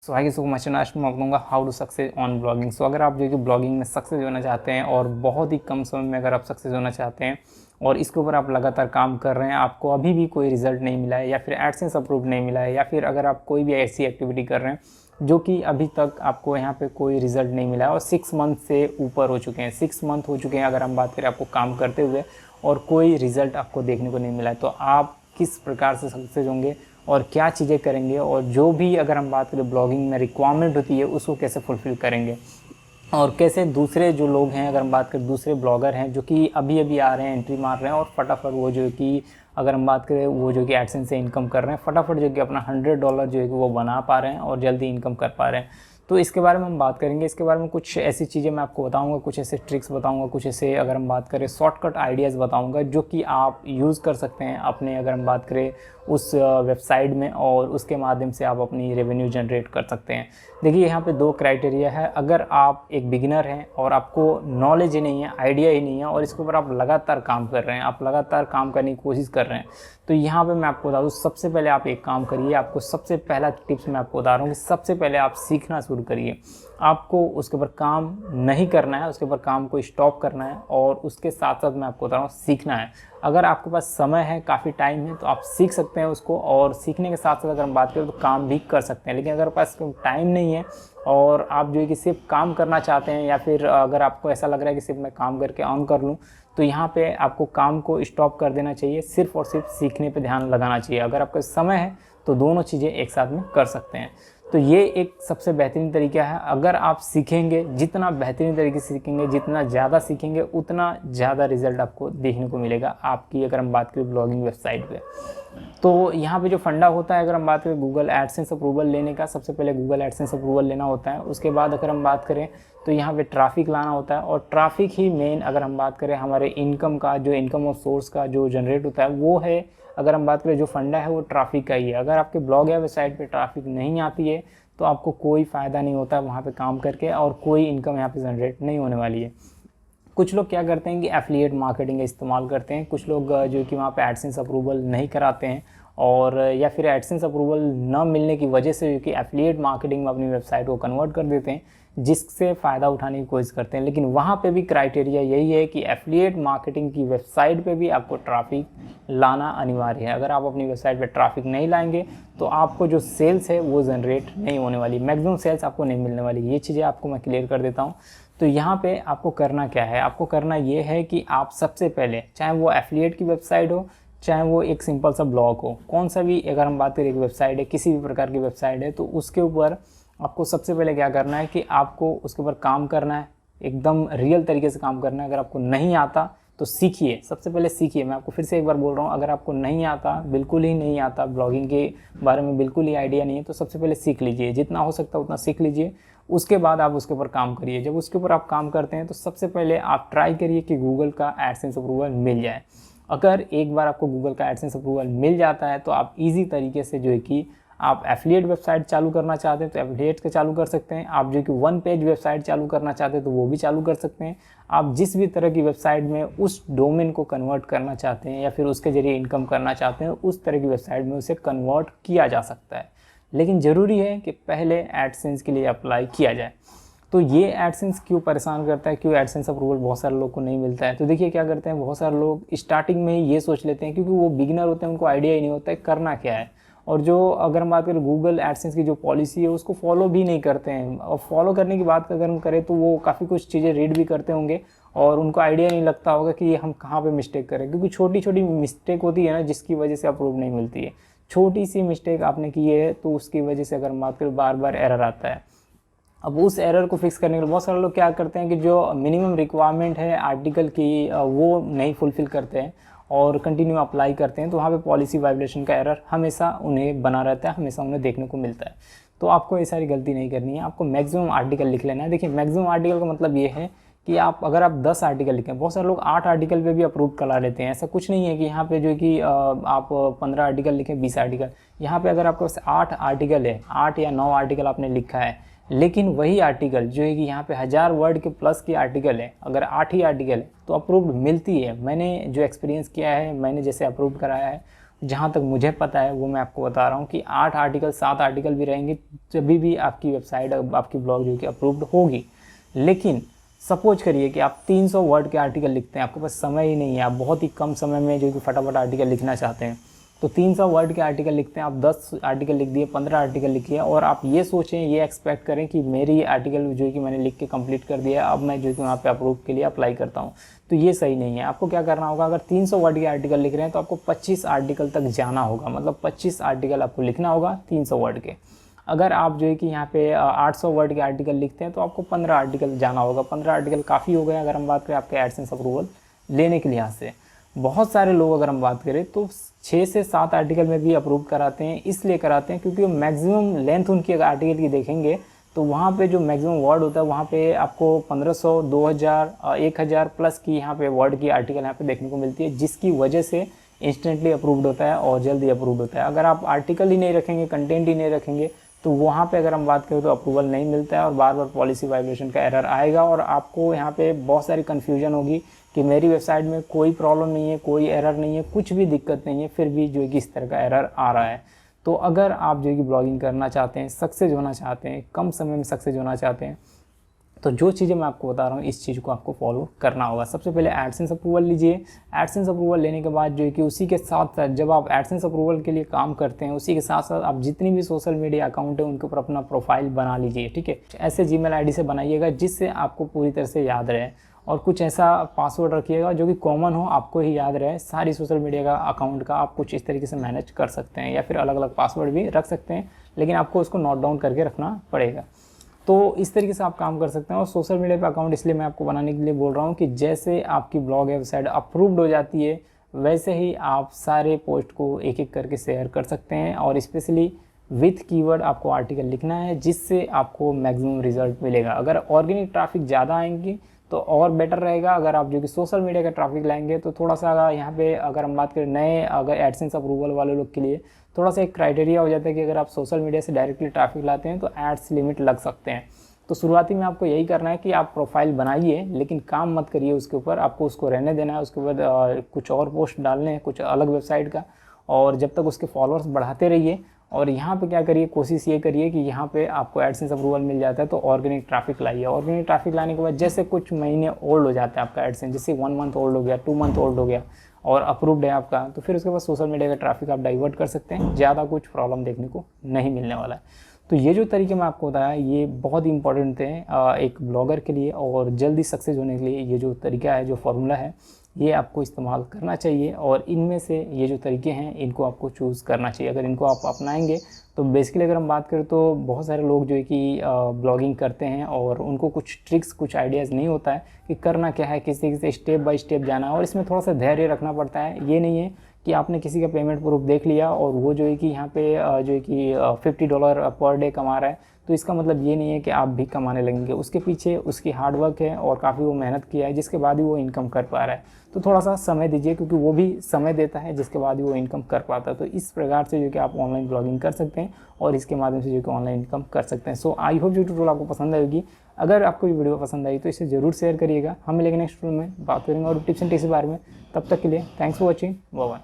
सो आई so much आज मैं बताऊंगा how to success on blogging. So अगर आप जो कि ब्लॉगिंग में सक्सेस होना चाहते हैं और बहुत ही कम समय में अगर आप सक्सेस होना चाहते हैं और इसके ऊपर आप लगातार काम कर रहे हैं, आपको अभी भी कोई रिजल्ट नहीं मिला है या फिर एडसेंस अप्रूव नहीं मिला है, या फिर अगर आप कोई भी ऐसी एक्टिविटी कर रहे हैं जो कि अभी तक आपको यहाँ पे कोई रिजल्ट नहीं मिला है और 6 मंथ से ऊपर हो चुके हैं, 6 मंथ हो चुके हैं अगर हम बात करें आपको काम करते हुए और कोई रिजल्ट आपको देखने को नहीं मिला है, तो आप किस प्रकार से सक्सेस होंगे और क्या चीज़ें करेंगे और जो भी अगर हम बात करें ब्लॉगिंग में रिक्वायरमेंट होती है उसको कैसे फुलफ़िल करेंगे और कैसे दूसरे जो लोग हैं, अगर हम बात करें दूसरे ब्लॉगर हैं जो कि अभी अभी आ रहे हैं, एंट्री मार रहे हैं और फटाफट वो जो कि अगर हम बात करें वो जो कि एडसेंस से इनकम कर रहे हैं, फटाफट जो कि अपना $100 जो है कि वो बना पा रहे हैं और जल्दी इनकम कर पा रहे हैं। तो इसके बारे में हम बात करेंगे। इसके बारे में कुछ ऐसी चीज़ें मैं आपको बताऊंगा, कुछ ऐसे ट्रिक्स बताऊंगा, कुछ ऐसे अगर हम बात करें शॉर्टकट आइडियाज़ बताऊंगा जो कि आप यूज़ कर सकते हैं अपने, अगर हम बात करें उस वेबसाइट में, और उसके माध्यम से आप अपनी रेवेन्यू जनरेट कर सकते हैं। देखिए यहाँ पे 2 क्राइटेरिया है। अगर आप एक बिगिनर हैं और आपको नॉलेज ही नहीं है, आइडिया ही नहीं है और इसके ऊपर आप लगातार काम कर रहे हैं, आप लगातार काम करने की कोशिश कर रहे हैं, तो यहाँ पे मैं आपको बता दूँ सबसे पहले आप एक काम करिए। आपको सबसे पहला टिप्स मैं आपको बता रहा हूँ कि सबसे पहले आप सीखना शुरू करिए। आपको उसके ऊपर काम नहीं करना है, उसके ऊपर काम को स्टॉप करना है और उसके साथ साथ मैं आपको बता रहा हूँ सीखना है। अगर आपके पास समय है, काफ़ी टाइम है, तो आप सीख सकते हैं उसको, और सीखने के साथ साथ अगर हम बात करें तो काम भी कर सकते हैं। लेकिन अगर पास टाइम नहीं है और आप जो है कि सिर्फ काम करना चाहते हैं, या फिर अगर आपको ऐसा लग रहा है कि सिर्फ मैं काम करके अर्न कर लूँ, तो यहाँ पे आपको काम को स्टॉप कर देना चाहिए, सिर्फ और सिर्फ सीखने पे ध्यान लगाना चाहिए। अगर आपका समय है तो दोनों चीज़ें एक साथ में कर सकते हैं। तो ये एक सबसे बेहतरीन तरीका है। अगर आप सीखेंगे, जितना बेहतरीन तरीके से सीखेंगे, जितना ज़्यादा सीखेंगे, उतना ज़्यादा रिजल्ट आपको देखने को मिलेगा आपकी, अगर हम बात करें ब्लॉगिंग वेबसाइट पे। तो यहाँ पे जो फंडा होता है, अगर हम बात करें गूगल एडसेंस अप्रूवल लेने का, सबसे पहले गूगल एडसेंस अप्रूवल लेना होता है। उसके बाद अगर हम बात करें तो यहाँ पे ट्रैफिक लाना होता है, और ट्रैफिक ही मेन, अगर हम बात करें हमारे इनकम का, जो इनकम और सोर्स का जो जनरेट होता है वो है, अगर हम बात करें जो फंडा है वो ट्रैफिक का ही है। अगर आपके ब्लॉग या वेबसाइट पे ट्रैफिक नहीं आती है तो आपको कोई फ़ायदा नहीं होता वहाँ पे काम करके, और कोई इनकम यहाँ पे जनरेट नहीं होने वाली है। कुछ लोग क्या करते हैं कि एफिलिएट मार्केटिंग का इस्तेमाल करते हैं। कुछ लोग जो कि वहाँ पे एडसेंस अप्रूवल नहीं कराते हैं, और या फिर एडसेंस अप्रूवल न मिलने की वजह से जो कि एफिलिएट मार्केटिंग में अपनी वेबसाइट को कन्वर्ट कर देते हैं, जिससे फ़ायदा उठाने की कोशिश करते हैं। लेकिन वहाँ पे भी क्राइटेरिया यही है कि एफिलिएट मार्केटिंग की वेबसाइट पे भी आपको ट्रैफिक लाना अनिवार्य है। अगर आप अपनी वेबसाइट पे ट्रैफिक नहीं लाएंगे तो आपको जो सेल्स है वो जनरेट नहीं होने वाली, मैक्सिमम सेल्स आपको नहीं मिलने वाली। ये चीज़ें आपको मैं क्लियर कर देता हूँ। तो यहाँ पे आपको करना क्या है, आपको करना ये है कि आप सबसे पहले, चाहे वो एफिलिएट की वेबसाइट हो, चाहे वो एक सिंपल सा ब्लॉग हो, कौन सा भी, अगर हम बात करें एक वेबसाइट है, किसी भी प्रकार की वेबसाइट है, तो उसके ऊपर आपको सबसे पहले क्या करना है कि आपको उसके ऊपर काम करना है, एकदम रियल तरीके से काम करना है। अगर आपको नहीं आता तो सीखिए, सबसे पहले सीखिए। मैं आपको फिर से एक बार बोल रहा हूँ, अगर आपको नहीं आता, बिल्कुल ही नहीं आता, ब्लॉगिंग के बारे में बिल्कुल ही आइडिया नहीं है, तो सबसे पहले सीख लीजिए, जितना हो सकता है उतना सीख लीजिए। उसके बाद आप उसके ऊपर काम करिए। जब उसके ऊपर आप काम करते हैं तो सबसे पहले आप ट्राई करिए कि गूगल का एडसेंस अप्रूवल मिल जाए। अगर एक बार आपको गूगल का एडसेंस अप्रूवल मिल जाता है तो आप इजी तरीके से जो है कि आप एफिलिएट वेबसाइट चालू करना चाहते हैं तो एफिलिएट का चालू कर सकते हैं। आप जो कि 1 पेज वेबसाइट चालू करना चाहते हैं तो वो भी चालू कर सकते हैं। आप जिस भी तरह की वेबसाइट में उस डोमेन को कन्वर्ट करना चाहते हैं या फिर उसके जरिए इनकम करना चाहते हैं, उस तरह की वेबसाइट में उसे कन्वर्ट किया जा सकता है। लेकिन ज़रूरी है कि पहले एडसेंस के लिए अप्लाई किया जाए। तो ये एडसेंस क्यों परेशान करता है, क्यों एडसेंस अप्रूवल बहुत सारे लोग को नहीं मिलता है? तो देखिए क्या करते हैं, बहुत सारे लोग स्टार्टिंग में ही ये सोच लेते हैं, क्योंकि वो बिगिनर होते हैं, उनको आइडिया ही नहीं होता है करना क्या है। और जो अगर हम बात करें गूगल एडसेंस की जो पॉलिसी है उसको फॉलो भी नहीं करते हैं। और फॉलो करने की बात अगर हम करें तो वो काफ़ी कुछ चीज़ें रीड भी करते होंगे और उनको आइडिया नहीं लगता होगा कि हम कहाँ पे मिस्टेक करें, क्योंकि छोटी छोटी मिस्टेक होती है ना जिसकी वजह से अप्रूव नहीं मिलती है। छोटी सी मिस्टेक आपने की है तो उसकी वजह से अगर हम बात करें बार बार एरर आता है। अब उस एरर को फिक्स करने के लिए बहुत सारे लोग क्या करते हैं कि जो मिनिमम रिक्वायरमेंट है आर्टिकल की वो नहीं फुलफ़िल करते हैं और कंटिन्यू अप्लाई करते हैं, तो वहाँ पे पॉलिसी वाइलेशन का एरर हमेशा उन्हें बना रहता है, हमेशा उन्हें देखने को मिलता है। तो आपको ये सारी गलती नहीं करनी है, आपको मैक्सिमम आर्टिकल लिख लेना है। देखिए मैक्सिमम आर्टिकल का मतलब ये है कि आप अगर आप 10 आर्टिकल लिखें, बहुत सारे लोग 8 आर्टिकल पे भी अप्रूव करा लेते हैं। ऐसा कुछ नहीं है कि यहाँ पे जो कि आप 15 आर्टिकल लिखें, 20 आर्टिकल। यहाँ पे अगर आपके पास 8 आर्टिकल है, 8 या 9 आर्टिकल आपने लिखा है, लेकिन वही आर्टिकल जो है कि यहाँ पे 1000 वर्ड के प्लस की आर्टिकल है, अगर 8 ही आर्टिकल है तो अप्रूव्ड मिलती है। मैंने जो एक्सपीरियंस किया है, मैंने जैसे अप्रूव कराया है जहाँ तक मुझे पता है वो मैं आपको बता रहा हूँ कि 8 आर्टिकल 7 आर्टिकल भी रहेंगे जब भी आपकी वेबसाइट आपकी ब्लॉग जो कि अप्रूव्ड होगी। लेकिन सपोज करिए कि आप 300 वर्ड के आर्टिकल लिखते हैं, आपके पास समय ही नहीं है, आप बहुत ही कम समय में जो कि फटाफट आर्टिकल लिखना चाहते हैं, तो 300 वर्ड के आर्टिकल लिखते हैं, आप 10 आर्टिकल लिख दिए, 15 आर्टिकल लिखिए और आप ये सोचें, ये एक्सपेक्ट करें कि मेरी आर्टिकल जो है कि मैंने लिख के कंप्लीट कर दिया, अब मैं जो है कि वहाँ पे अप्रूव के लिए अप्लाई करता हूँ। तो ये सही नहीं है। आपको क्या करना होगा, अगर 300 वर्ड के आर्टिकल लिख रहे हैं तो आपको 25 आर्टिकल तक जाना होगा, मतलब 25 आर्टिकल आपको लिखना होगा 300 वर्ड के। अगर आप जो है कि यहाँ पे 800 वर्ड के आर्टिकल लिखते हैं तो आपको 15 आर्टिकल जाना होगा। 15 आर्टिकल काफ़ी हो गए अगर हम बात करें आपके एडसेंस अप्रूवल लेने के लिहाज से। बहुत सारे लोग अगर हम बात करें तो 6 से 7 आर्टिकल में भी अप्रूव कराते हैं, इसलिए कराते हैं क्योंकि मैक्सिमम लेंथ उनकी अगर आर्टिकल की देखेंगे तो वहाँ पे जो मैक्सिमम वर्ड होता है वहाँ पे आपको 1500, 2000, 1000 प्लस की यहाँ पे वर्ड की आर्टिकल यहाँ पे देखने को मिलती है, जिसकी वजह से इंस्टेंटली अप्रूव्ड होता है और जल्दी अप्रूव्ड होता है। अगर आप आर्टिकल ही नहीं रखेंगे, कंटेंट ही नहीं रखेंगे तो वहाँ पे अगर हम बात करें तो अप्रूवल नहीं मिलता है और बार बार पॉलिसी वाइलेशन का एरर आएगा और आपको यहाँ पे बहुत सारी कन्फ्यूजन होगी कि मेरी वेबसाइट में कोई प्रॉब्लम नहीं है, कोई एरर नहीं है, कुछ भी दिक्कत नहीं है, फिर भी जो है कि इस तरह का एरर आ रहा है। तो अगर आप जो है कि ब्लॉगिंग करना चाहते हैं, सक्सेस होना चाहते हैं, कम समय में सक्सेस होना चाहते हैं, तो जो चीज़ें मैं आपको बता रहा हूँ इस चीज़ को आपको फॉलो करना होगा। सबसे पहले एडसेंस अप्रूवल लीजिए। एडसेंस अप्रूवल लेने के बाद जो है कि उसी के साथ साथ जब आप एडसेंस अप्रूवल के लिए काम करते हैं, उसी के साथ साथ आप जितनी भी सोशल मीडिया अकाउंट है उनके ऊपर अपना प्रोफाइल बना लीजिए, ठीक है। ऐसे जीमेल आईडी से बनाइएगा जिससे आपको पूरी तरह से याद रहे और कुछ ऐसा पासवर्ड रखिएगा जो कि कॉमन हो, आपको ही याद रहे। सारी सोशल मीडिया का अकाउंट का आप कुछ इस तरीके से मैनेज कर सकते हैं या फिर अलग अलग पासवर्ड भी रख सकते हैं, लेकिन आपको उसको नोट डाउन करके रखना पड़ेगा। तो इस तरीके से आप काम कर सकते हैं। और सोशल मीडिया पे अकाउंट इसलिए मैं आपको बनाने के लिए बोल रहा हूँ कि जैसे आपकी ब्लॉग वेबसाइट अप्रूव्ड हो जाती है वैसे ही आप सारे पोस्ट को एक एक करके शेयर कर सकते हैं और स्पेशली विथ कीवर्ड आपको आर्टिकल लिखना है जिससे आपको मैक्सिमम रिजल्ट मिलेगा। अगर ऑर्गेनिक ट्रैफिक ज़्यादा आएंगी तो और बेटर रहेगा। अगर आप जो कि सोशल मीडिया का ट्रैफिक लाएंगे तो थोड़ा सा यहाँ पे अगर हम बात करें नए अगर एडसेंस अप्रूवल वाले लोग के लिए थोड़ा सा एक क्राइटेरिया हो जाता है कि अगर आप सोशल मीडिया से डायरेक्टली ट्रैफिक लाते हैं तो एड्स लिमिट लग सकते हैं। तो शुरुआती में आपको यही करना है कि आप प्रोफाइल बनाइए लेकिन काम मत करिए उसके ऊपर, आपको उसको रहने देना है। उसके बाद कुछ और पोस्ट डालने हैं कुछ अलग वेबसाइट का, और जब तक उसके फॉलोअर्स बढ़ाते रहिए। और यहाँ पे क्या करिए, कोशिश ये करिए कि यहाँ पे आपको एडसेंस अप्रूवल मिल जाता है तो ऑर्गेनिक ट्रैफिक लाइए। ऑर्गेनिक ट्रैफिक लाने के बाद जैसे कुछ महीने ओल्ड हो जाता है आपका एडसेंस, जैसे 1 मंथ ओल्ड हो गया, 2 मंथ ओल्ड हो गया और अप्रूव्ड है आपका, तो फिर उसके बाद सोशल मीडिया का ट्रैफिक आप डाइवर्ट कर सकते हैं। ज़्यादा कुछ प्रॉब्लम देखने को नहीं मिलने वाला है। तो ये जो तरीके मैं आपको बताया ये बहुत ही इंपॉर्टेंट थे एक ब्लॉगर के लिए, और जल्दी सक्सेस होने के लिए ये जो तरीका है, जो फार्मूला है, ये आपको इस्तेमाल करना चाहिए। और इनमें से ये जो तरीके हैं इनको आपको चूज़ करना चाहिए। अगर इनको आप अपनाएंगे तो बेसिकली अगर हम बात करें तो बहुत सारे लोग जो है कि ब्लॉगिंग करते हैं और उनको कुछ ट्रिक्स कुछ आइडियाज़ नहीं होता है कि करना क्या है, किसी से स्टेप बाय स्टेप जाना है। और इसमें थोड़ा सा धैर्य रखना पड़ता है। ये नहीं है कि आपने किसी का पेमेंट प्रूफ देख लिया और वो जो है कि यहाँ पे जो है कि $50 पर डे कमा रहा है, तो इसका मतलब ये नहीं है कि आप भी कमाने लगेंगे। उसके पीछे उसकी हार्डवर्क है और काफ़ी वो मेहनत किया है जिसके बाद ही वो इनकम कर पा रहा है। तो थोड़ा सा समय दीजिए क्योंकि वो भी समय देता है जिसके बाद ही वो इनकम कर पाता है। तो इस प्रकार से जो कि आप ऑनलाइन ब्लॉगिंग कर सकते हैं और इसके माध्यम से जो कि ऑनलाइन इनकम कर सकते हैं। सो आई होप जो ट्यूटोरियल आपको पसंद आएगी। अगर आपको ये वीडियो पसंद आई तो इसे ज़रूर शेयर करिएगा। हम मिलेंगे नेक्स्ट वीडियो में, बात करेंगे और टिप्स एंड ट्रिक्स के बारे में। तब तक के लिए thanks for watching, bye bye.